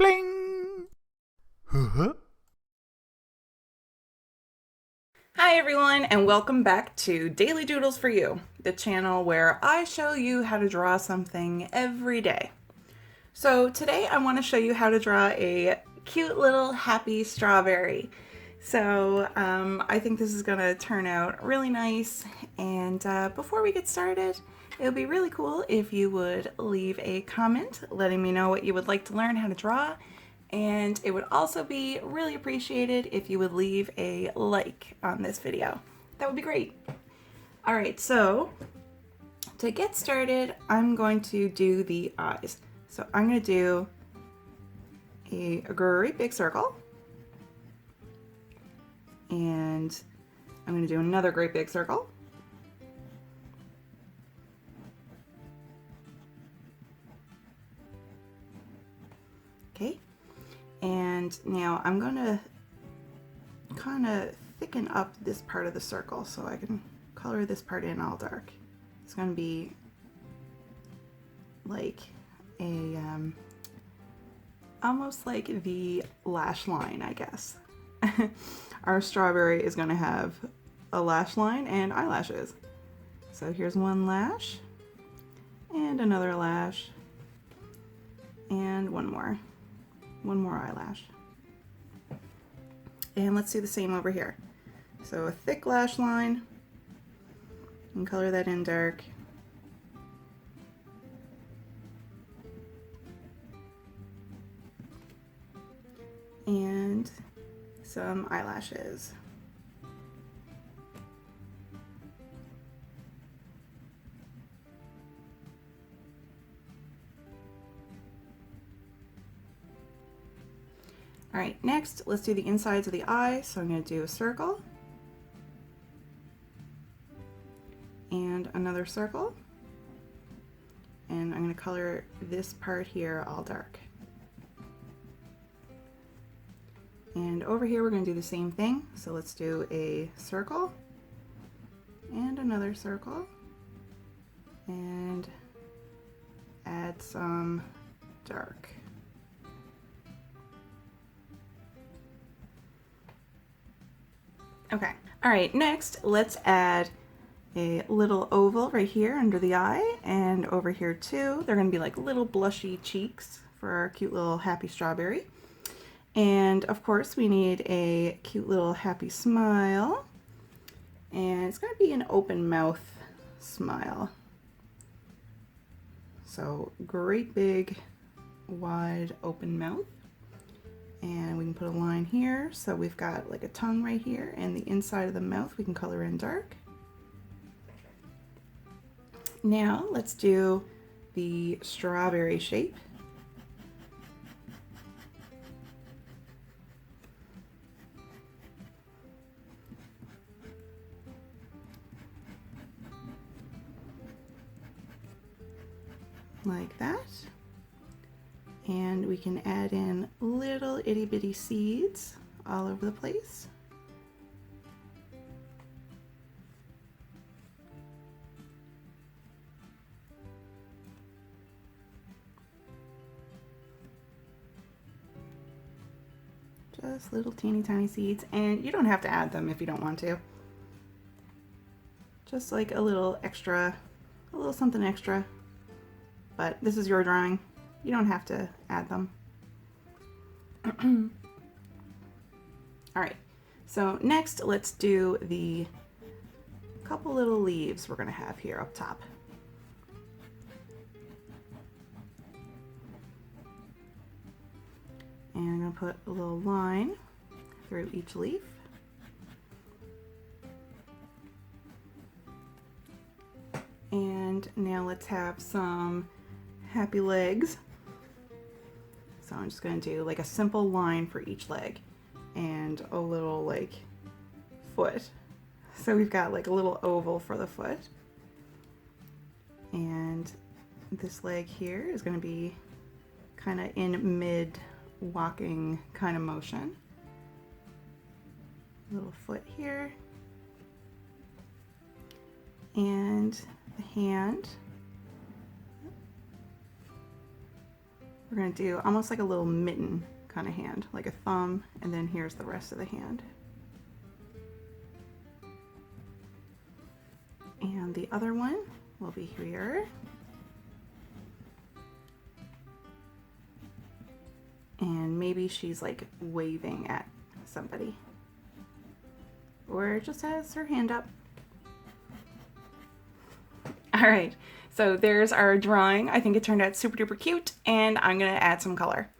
Bling! Huh? Hi everyone, and welcome back to Daily Doodles for You, the channel where I show you how to draw something every day. So today I want to show you how to draw a cute little happy strawberry. I think this is going to turn out really nice, and before we get started, it would be really cool if you would leave a comment letting me know what you would like to learn how to draw. And it would also be really appreciated if you would leave a like on this video. That would be great. All right, so to get started, I'm going to do the eyes. So I'm going to do a great big circle. And I'm going to do another great big circle. Okay. And now I'm going to kind of thicken up this part of the circle so I can color this part in all dark. It's going to be like a almost like the lash line, I guess. Our strawberry is going to have a lash line and eyelashes. So here's one lash and another lash and one more eyelash. And let's do the same over here. So a thick lash line, and color that in dark. And some eyelashes. All right, next, let's do the insides of the eye. So I'm going to do a circle and another circle. And I'm going to color this part here all dark. And over here, we're going to do the same thing. So let's do a circle and another circle and add some dark. Okay, all right, next let's add a little oval right here under the eye, and over here too. They're gonna be like little blushy cheeks for our cute little happy strawberry. And of course we need a cute little happy smile, and it's gonna be an open mouth smile. So great big wide open mouth. And we can put a line here, so we've got like a tongue right here, and the inside of the mouth we can color in dark. Now let's do the strawberry shape. Like that. And we can add in little itty bitty seeds all over the place. Just little teeny tiny seeds, and you don't have to add them if you don't want to. Just like a little extra, a little something extra. But this is your drawing. You don't have to add them. All right, so next let's do the couple little leaves we're gonna have here up top. And I'm gonna put a little line through each leaf. And now let's have some happy legs. So I'm just going to do like a simple line for each leg and a little like foot. So we've got like a little oval for the foot. And this leg here is going to be kind of in mid walking kind of motion. Little foot here. And the hand we're going to do almost like a little mitten kind of hand, like a thumb, and then here's the rest of the hand. And the other one will be here. And maybe she's like waving at somebody. Or just has her hand up. All right, so there's our drawing. I think it turned out super duper cute, and I'm gonna add some color.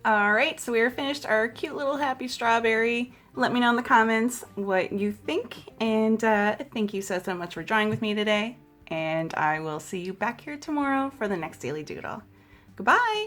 All right, so we are finished our cute little happy strawberry. Let me know in the comments what you think, and thank you so much for drawing with me today, and I will see you back here tomorrow for the next Daily Doodle. Goodbye!